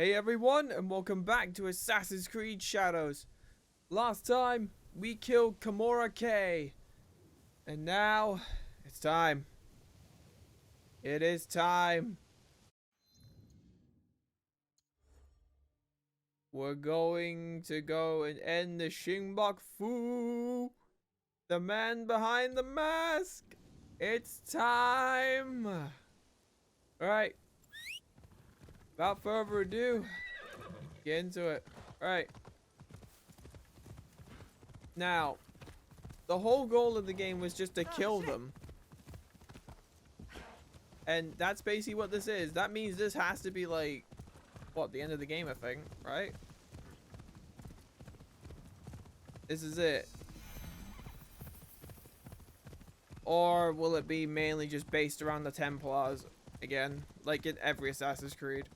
Hey everyone, and welcome back to Assassin's Creed Shadows. Last time, we killed Kimura K. And now, it's time. It is time. We're going to go and end the Shingbok Fu. The man behind the mask. It's time. Alright. Without further ado, get into it. Alright. Now, the whole goal of the game was just to kill them. And that's basically what this is. That means this has to be like, what, the end of the game, I think, right? This is it. Or will it be mainly just based around the Templars again, like in every Assassin's Creed?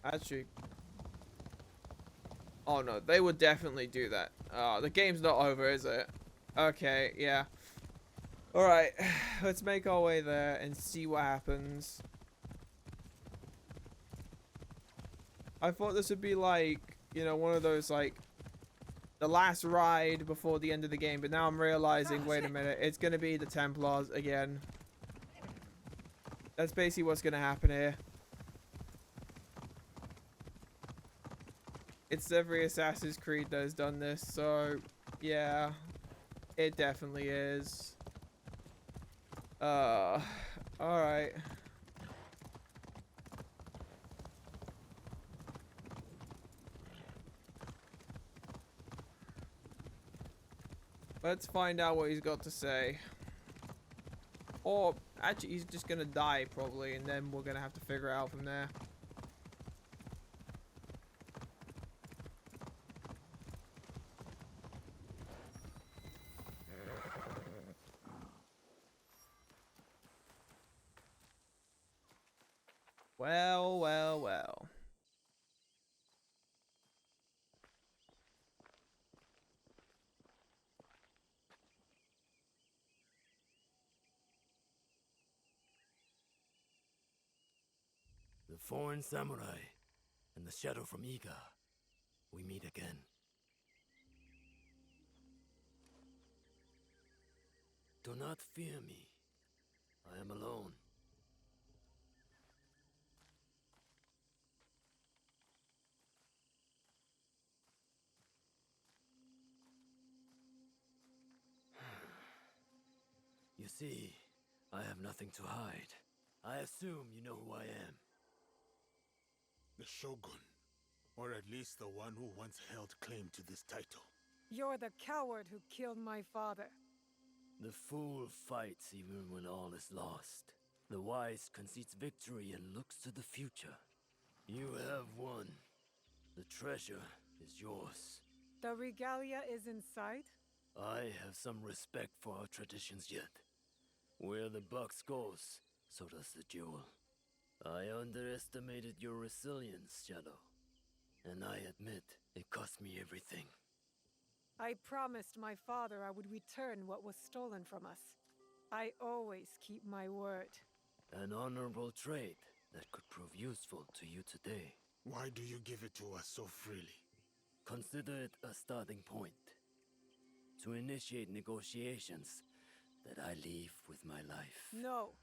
Actually, oh no, they would definitely do that. The game's not over, is it? Okay, yeah. Alright, let's make our way there and see what happens. I thought this would be like, you know, one of those like the last ride before the end of the game, but now I'm realizing, wait a minute, it's gonna be the Templars again. That's basically what's gonna happen here. It's every Assassin's Creed that has done this, so yeah, it definitely is. Alright. Let's find out what he's got to say. Or, actually, he's just gonna die, probably, and then we're gonna have to figure it out from there. Well, well, well. The foreign samurai and the shadow from Iga. We meet again. Do not fear me. I am alone. You see, I have nothing to hide. I assume you know who I am. The Shogun, or at least the one who once held claim to this title. You're the coward who killed my father. The fool fights even when all is lost. The wise concedes victory and looks to the future. You have won. The treasure is yours. The regalia is inside? I have some respect for our traditions yet. Where the box goes, so does the jewel. I underestimated your resilience, Shadow. And I admit, it cost me everything. I promised my father I would return what was stolen from us. I always keep my word. An honorable trait that could prove useful to you today. Why do you give it to us so freely? Consider it a starting point. To initiate negotiations that I leave with my life. No.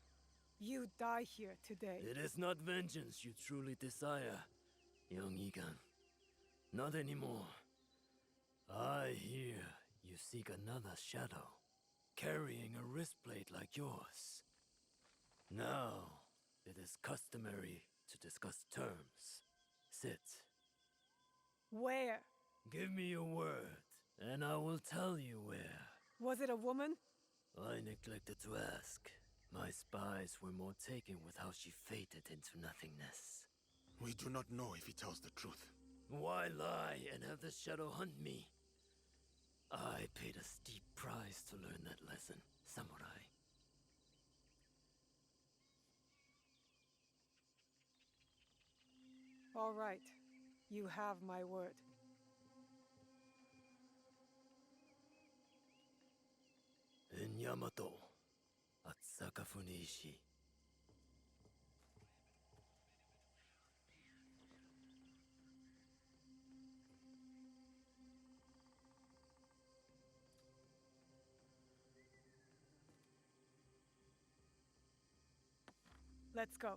You die here today. It is not vengeance you truly desire, young Egan. Not anymore. I hear you seek another shadow, carrying a wristplate like yours. Now, it is customary to discuss terms. Sit. Where? Give me your word, and I will tell you where. Was it a woman? I neglected to ask. My spies were more taken with how she faded into nothingness. We do not know if he tells the truth. Why lie and have the shadow hunt me? I paid a steep price to learn that lesson, samurai. All right. You have my word. In Yamato, at Sakafune Ishi, Let's go.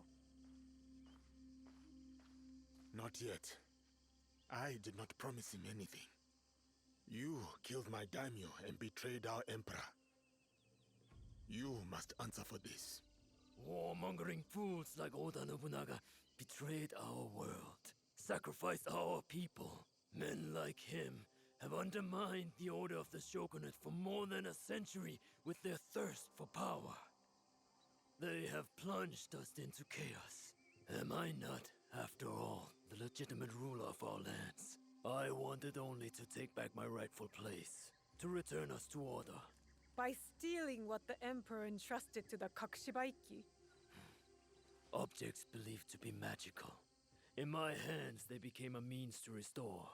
Not yet. I did not promise him anything. You killed my daimyo and betrayed our emperor. You must answer for this. Warmongering fools like Oda Nobunaga betrayed our world, sacrificed our people. Men like him have undermined the order of the shogunate for more than a century with their thirst for power. They have plunged us into chaos. Am I not, after all, the legitimate ruler of our lands? I wanted only to take back my rightful place, to return us to order. By stealing what the Emperor entrusted to the Kakushibaiki. Objects believed to be magical. In my hands, they became a means to restore,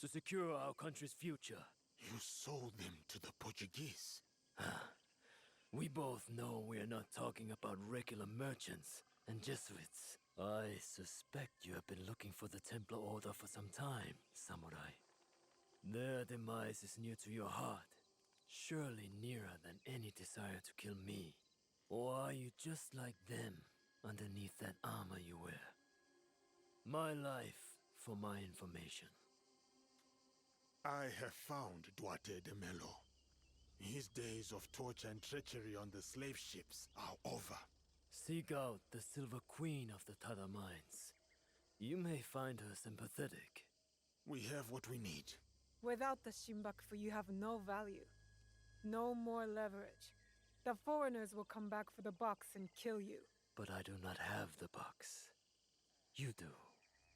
to secure our country's future. You sold them to the Portuguese. We both know we are not talking about regular merchants and Jesuits. I suspect you have been looking for the Templar Order for some time, Samurai. Their demise is near to your heart, surely nearer than any desire to kill me. Or are you just like them, underneath that armor you wear? My life for my information. I have found Duarte de Melo. His days of torture and treachery on the slave ships are over. Seek out the Silver Queen of the Tada Mines. You may find her sympathetic. We have what we need. Without the Shinbakufu, you have no value. No more leverage. The foreigners will come back for the box and kill you. But I do not have the box. You do.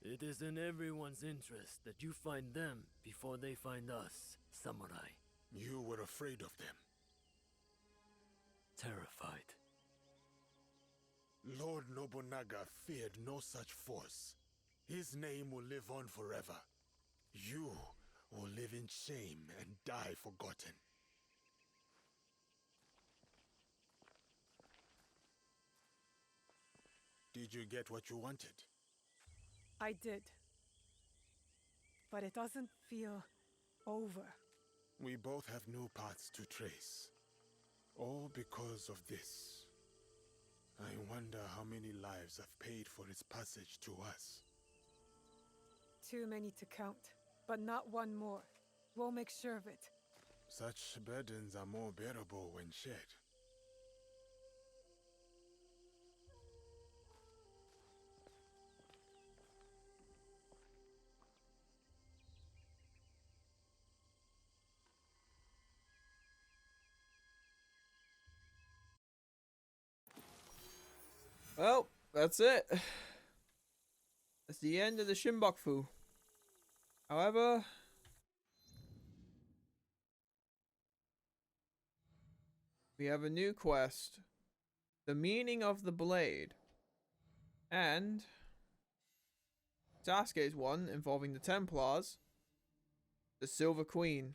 It is in everyone's interest that you find them before they find us, Samurai. You were afraid of them. Terrified. Lord Nobunaga feared no such force. His name will live on forever. You will live in shame and die forgotten. Did you get what you wanted? I did. But it doesn't feel over. We both have new paths to trace. All because of this. I wonder how many lives I've paid for its passage to us. Too many to count, but not one more. We'll make sure of it. Such burdens are more bearable when shared. Well, that's it. That's the end of the Shinbakufu. However, we have a new quest. The meaning of the blade. And Sasuke's one involving the Templars. The Silver Queen.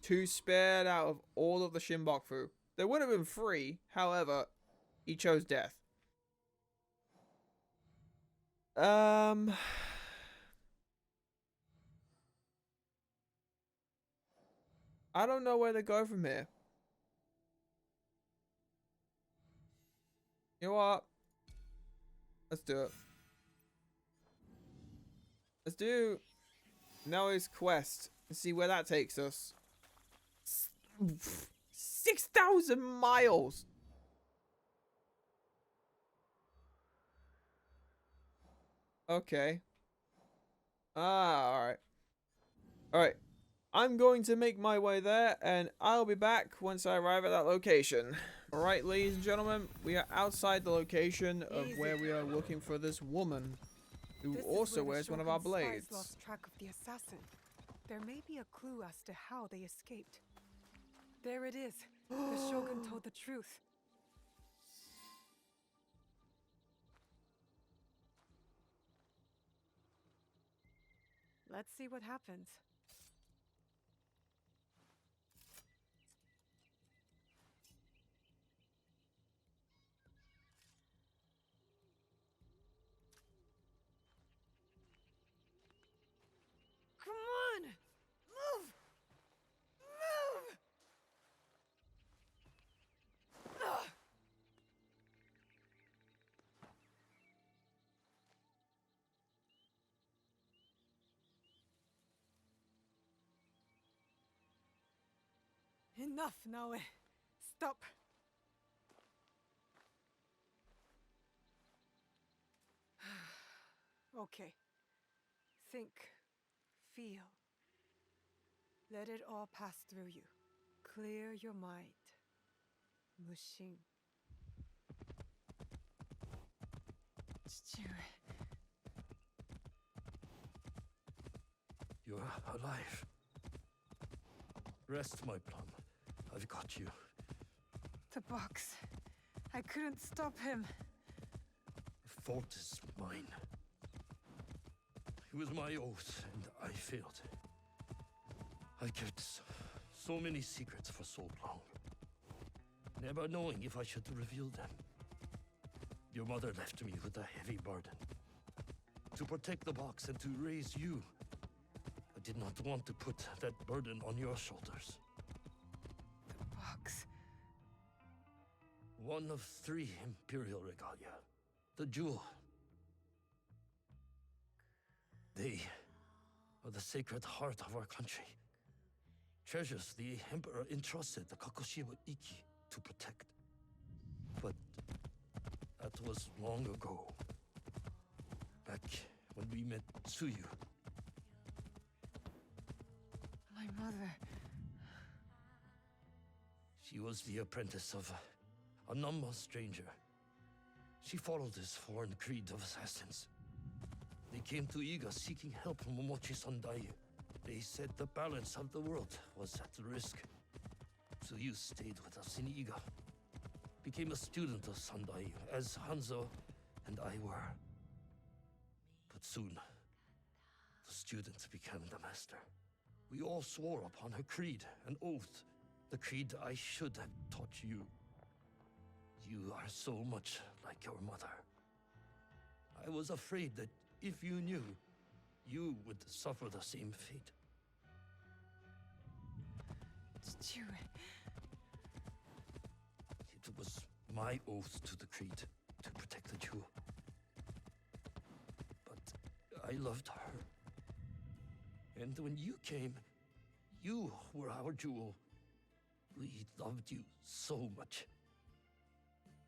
2 spared out of all of the Shinbakufu. There would have been 3, however, he chose death. I don't know where to go from here. You know what? Let's do it. Let's do Noah's quest and see where that takes us. 6,000 miles! Okay. Alright. Alright. I'm going to make my way there, and I'll be back once I arrive at that location. Alright, ladies and gentlemen, we are outside the location of where we are looking for this woman, who This is also where the wears one of our Shogun's spies blades. lost track of the assassin. There may be a clue as to how they escaped. There it is. The Shogun told the truth. Let's see what happens. Come on! Move! Move! Ugh. Enough, Naoe. Stop. Okay. Think. Feel. Let it all pass through you. Clear your mind. Mushin. You're alive. Rest, my plum. I've got you. The box. I couldn't stop him. The fault is mine. It was my oath, and I failed. I kept so many secrets for so long, never knowing if I should reveal them. Your mother left me with a heavy burden. To protect the box and to raise you. I did not want to put that burden on your shoulders. The box. One of 3 Imperial regalia. The jewel. They are the sacred heart of our country. Treasures the Emperor entrusted the Kakushiwa Ikki to protect. But that was long ago. Back when we met Tsuyu. My mother. She was the apprentice of a Namma stranger. She followed this foreign creed of assassins. They came to Iga seeking help from Momochi Sandai. They said the balance of the world was at risk. So you stayed with us in Iga. Became a student of Sandai, as Hanzo and I were. But soon, the student became the master. We all swore upon her creed, an oath. The creed I should have taught you. You are so much like your mother. I was afraid that if you knew, you would suffer the same fate. Chichiwe. It was my oath to the creed to protect the jewel. But I loved her. And when you came, you were our jewel. We loved you so much.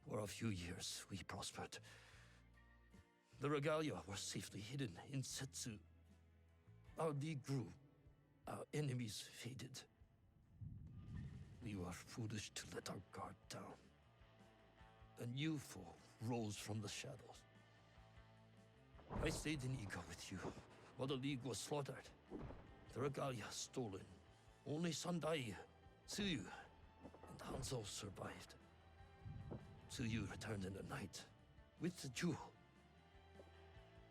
For a few years, we prospered. The regalia were safely hidden in Setsu. Our league grew. Our enemies faded. We were foolish to let our guard down. A new foe rose from the shadows. I stayed in Iga with you, while the League was slaughtered. The regalia stolen. Only Sandai, Tsuyu, and Hanzo survived. Tsuyu returned in the night, with the jewel.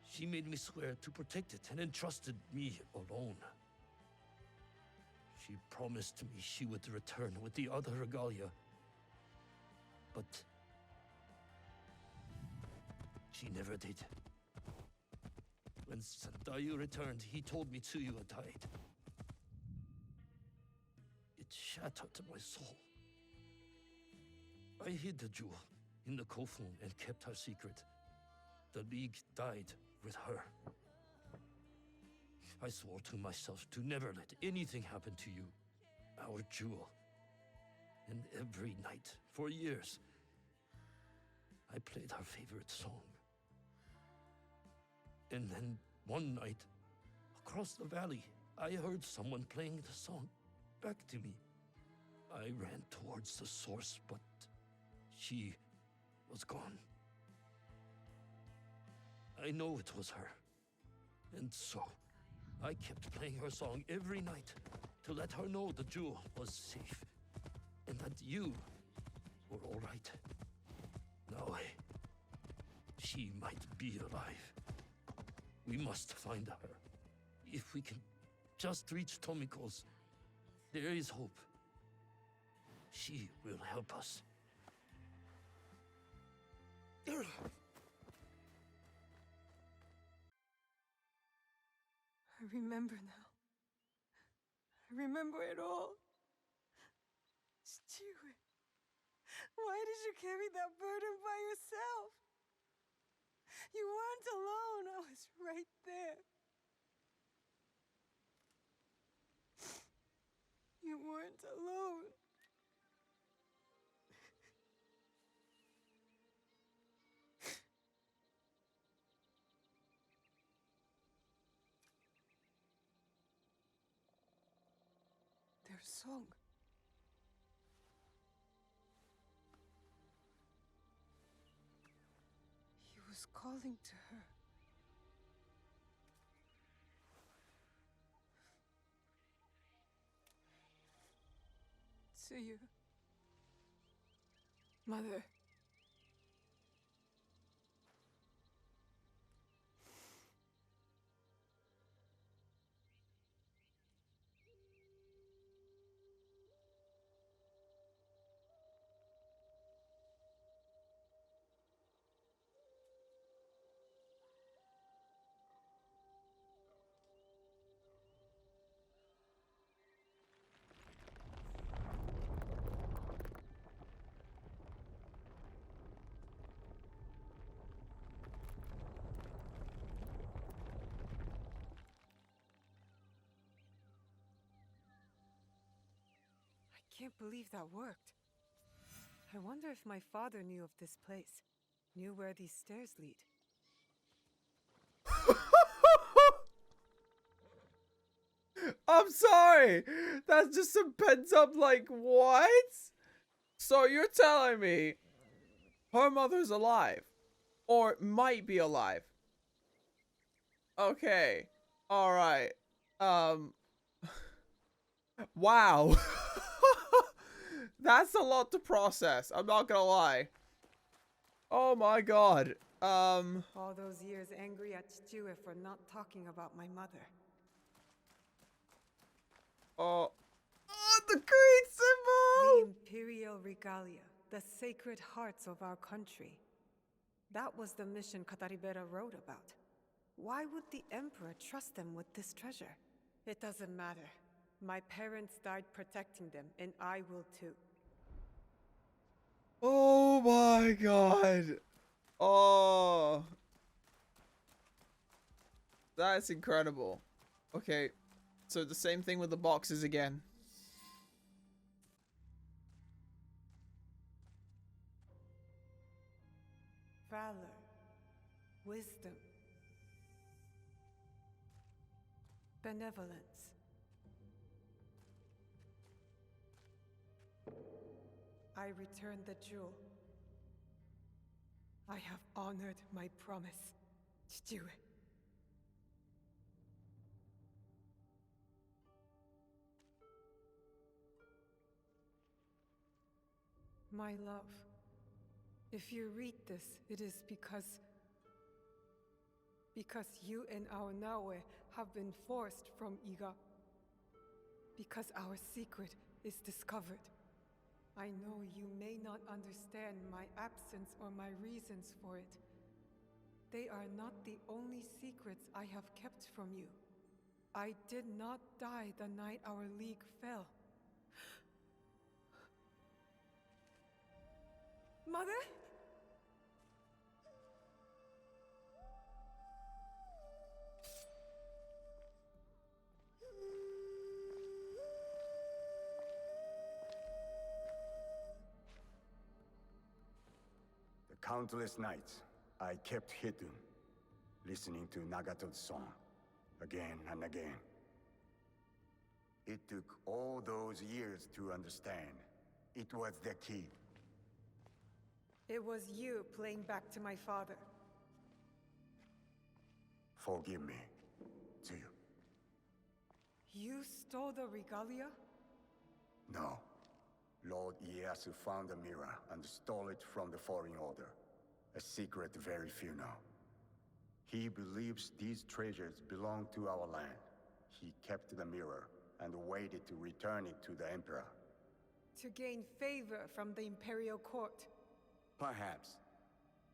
She made me swear to protect it and entrusted me alone. She promised me she would return with the other regalia. But she never did. When Sandayu returned, he told me Tsuyu had died. It shattered my soul. I hid the jewel in the Kofun and kept her secret. The League died with her. I swore to myself to never let anything happen to you, our jewel. And every night, for years, I played her favorite song. And then, one night, across the valley, I heard someone playing the song back to me. I ran towards the source, but she was gone. I know it was her. And so, I kept playing her song every night to let her know the jewel was safe and that you were all right. Now, she might be alive. We must find her. If we can just reach Tomiko's, there is hope. She will help us. I remember now. I remember it all. Chichiwe, why did you carry that burden by yourself? You weren't alone. I was right there. You weren't alone. song. He was calling to her. To you. Mother. I can't believe that worked. I wonder if my father knew of this place, knew where these stairs lead. I'm sorry. That's just some pent up, like, what? So you're telling me her mother's alive, or might be alive? Okay. All right. Wow. That's a lot to process. I'm not gonna lie. Oh my god. All those years angry at Chichue for not talking about my mother. Oh, the green The symbol! Imperial Regalia, the sacred hearts of our country. That was the mission Kataribera wrote about. Why would the Emperor trust them with this treasure? It doesn't matter. My parents died protecting them, and I will too. Oh my god. Oh. That's incredible. Okay, so the same thing with the boxes again. Valor, wisdom, benevolence. I return the jewel. I have honored my promise, Chichue. My love, if you read this, it is because you and our Naoe have been forced from Iga. Because our secret is discovered. I know you may not understand my absence or my reasons for it. They are not the only secrets I have kept from you. I did not die the night our league fell. Mother? Countless nights, I kept hidden, listening to Nagato's song, again and again. It took all those years to understand. It was the key. It was you playing back to my father. Forgive me, Tsuyu. You stole the regalia? No. Lord Ieyasu found the mirror and stole it from the Foreign Order. A secret very few know. He believes these treasures belong to our land. He kept the mirror and waited to return it to the Emperor. To gain favor from the Imperial Court. Perhaps.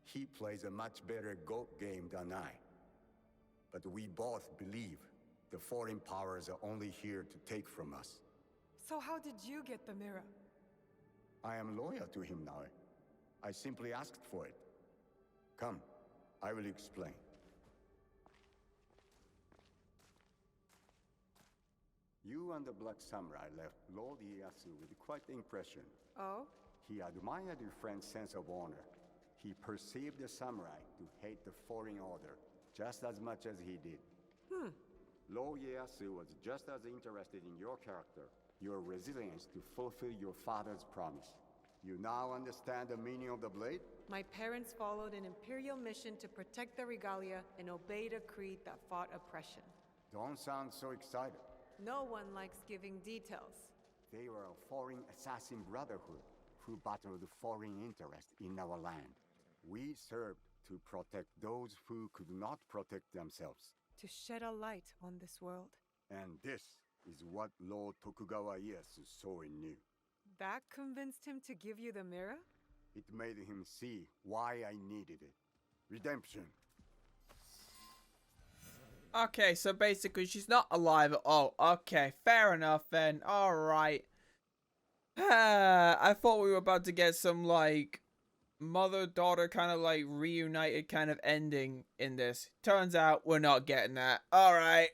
He plays a much better goat game than I. But we both believe the foreign powers are only here to take from us. So how did you get the mirror? I am loyal to him now. I simply asked for it. Come, I will explain. You and the Black Samurai left Lord Ieyasu with quite the impression. Oh? He admired your friend's sense of honor. He perceived the samurai to hate the Foreign Order just as much as he did. Lord Ieyasu was just as interested in your character. your resilience to fulfill your father's promise. You now understand the meaning of the blade? My parents followed an imperial mission to protect the regalia and obeyed a creed that fought oppression. Don't sound so excited. No one likes giving details. They were a foreign assassin brotherhood who battled foreign interests in our land. We served to protect those who could not protect themselves. To shed a light on this world. And this is what Lord Tokugawa Ieyasu saw in you. That convinced him to give you the mirror? It made him see why I needed it. Redemption. Okay, so basically she's not alive at all. Okay, fair enough then. Alright. I thought we were about to get some, like, mother-daughter kind of, like, reunited kind of ending in this. Turns out we're not getting that. Alright.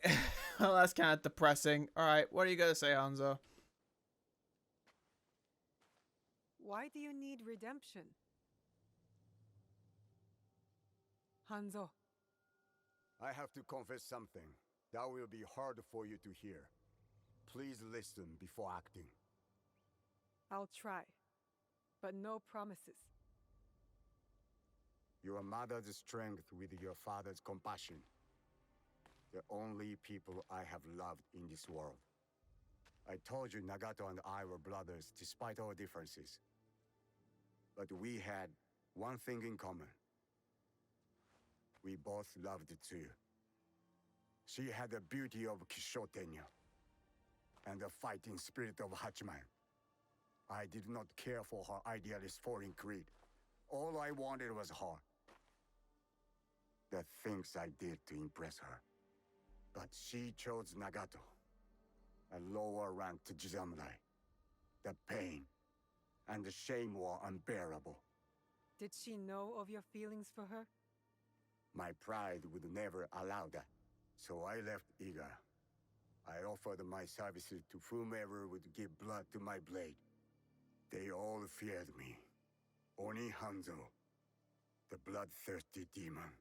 Well, that's kind of depressing. Alright, what are you going to say, Hanzo? Why do you need redemption? Hanzo, I have to confess something that will be hard for you to hear. Please listen before acting. I'll try. But no promises. Your mother's strength with your father's compassion. The only people I have loved in this world. I told you Nagato and I were brothers despite our differences. But we had one thing in common. We both loved too. She had the beauty of Kishotenya and the fighting spirit of Hachiman. I did not care for her idealist foreign creed. All I wanted was her. The things I did to impress her. But she chose Nagato, a lower ranked Jisamurai. The pain and the shame were unbearable. Did she know of your feelings for her? My pride would never allow that. So I left Iga. I offered my services to whomever would give blood to my blade. They all feared me. Oni Hanzo, the bloodthirsty demon.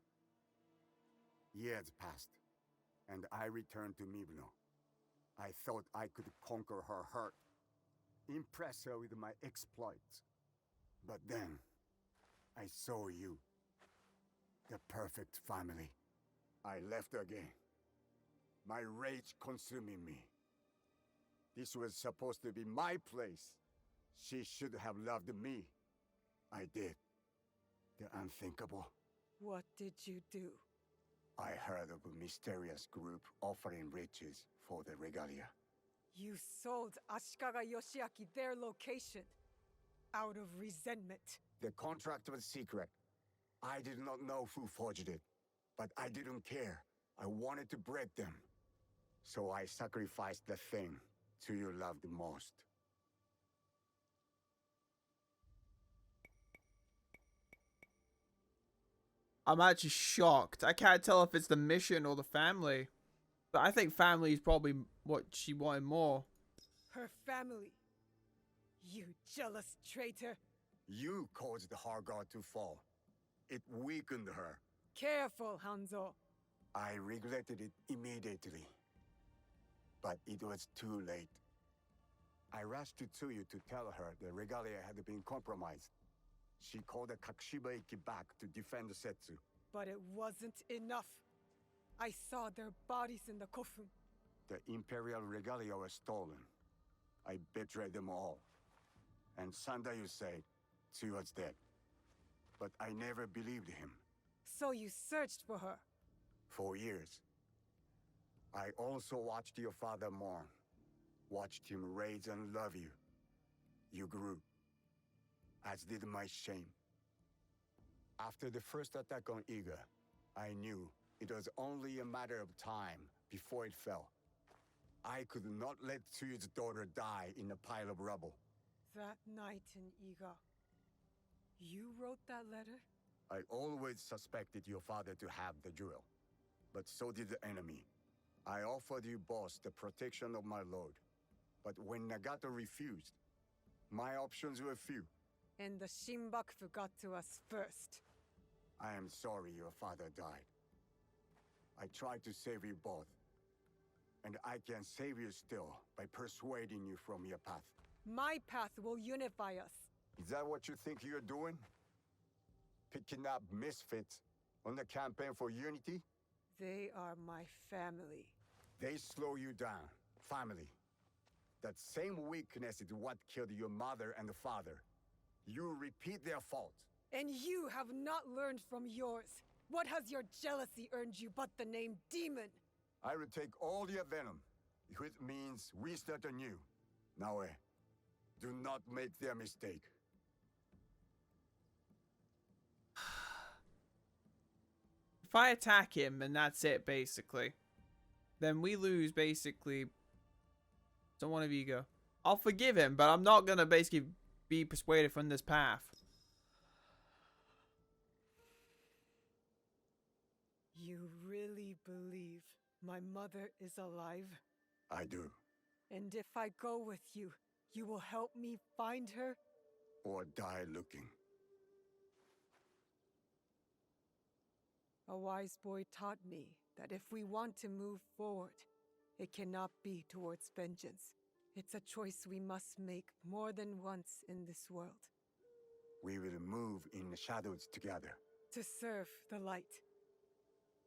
Years passed, and I returned to Mibuno. I thought I could conquer her hurt, impress her with my exploits. But then, I saw you. The perfect family. I left again. My rage consuming me. This was supposed to be my place. She should have loved me. I did. The unthinkable. What did you do? I heard of a mysterious group offering riches for the regalia. You sold Ashikaga Yoshiaki their location. Out of resentment. The contract was secret. I did not know who forged it. But I didn't care. I wanted to break them. So I sacrificed the thing to you loved most. I'm actually shocked. I can't tell if it's the mission or the family. But I think family is probably what she wanted more. Her family. You jealous traitor. You caused her guard to fall. It weakened her. Careful, Hanzo. I regretted it immediately. But it was too late. I rushed to Tsuyu to tell her the regalia had been compromised. She called the Kakushiba Iki back to defend Setsu. But it wasn't enough. I saw their bodies in the kofun. The Imperial regalia was stolen. I betrayed them all. And Sandayu said Tsuyu was dead. But I never believed him. So you searched for her? For years. I also watched your father mourn. Watched him raise and love you. You grew. As did my shame. After the first attack on Iga, I knew it was only a matter of time before it fell. I could not let Tsuyu's daughter die in a pile of rubble. That night in Iga, you wrote that letter? I always suspected your father to have the jewel, but so did the enemy. I offered you both the protection of my lord, but when Nagato refused, my options were few. And the Shinbakufu got to us first. I am sorry your father died. I tried to save you both, And I can save you still by persuading you from your path. My path will unify us. Is that what you think you're doing? Picking up misfits on the campaign for unity? They are my family. They slow you down. Family. That same weakness is what killed your mother and father. You repeat their fault. And you have not learned from yours. What has your jealousy earned you but the name demon? I will take all your venom, which means we start anew. Now, do not make their mistake. If I attack him and that's it, basically, then we lose, basically. So one of you go. I'll forgive him, but I'm not going to basically be persuaded from this path. You really believe my mother is alive? I do. And if I go with you, you will help me find her? Or die looking. A wise boy taught me that if we want to move forward, it cannot be towards vengeance. It's a choice we must make more than once in this world. We will move in the shadows together. To serve the light.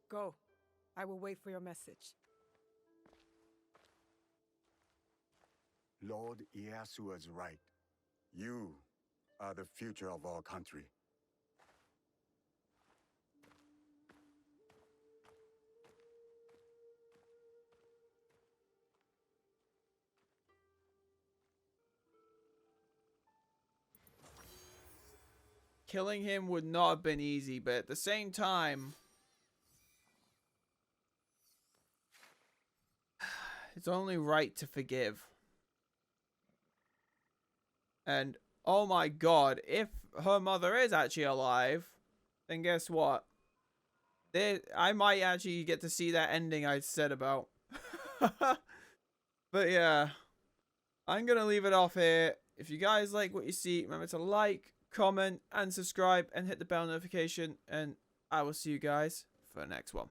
Go. I will wait for your message. Lord Ieyasu was right. You are the future of our country. Killing him would not have been easy, but at the same time, it's only right to forgive. And oh my god, if her mother is actually alive, then guess what? I might actually get to see that ending I said about. But yeah, I'm going to leave it off here. If you guys like what you see, remember to like, comment, and subscribe, and hit the bell notification. And I will see you guys for the next one.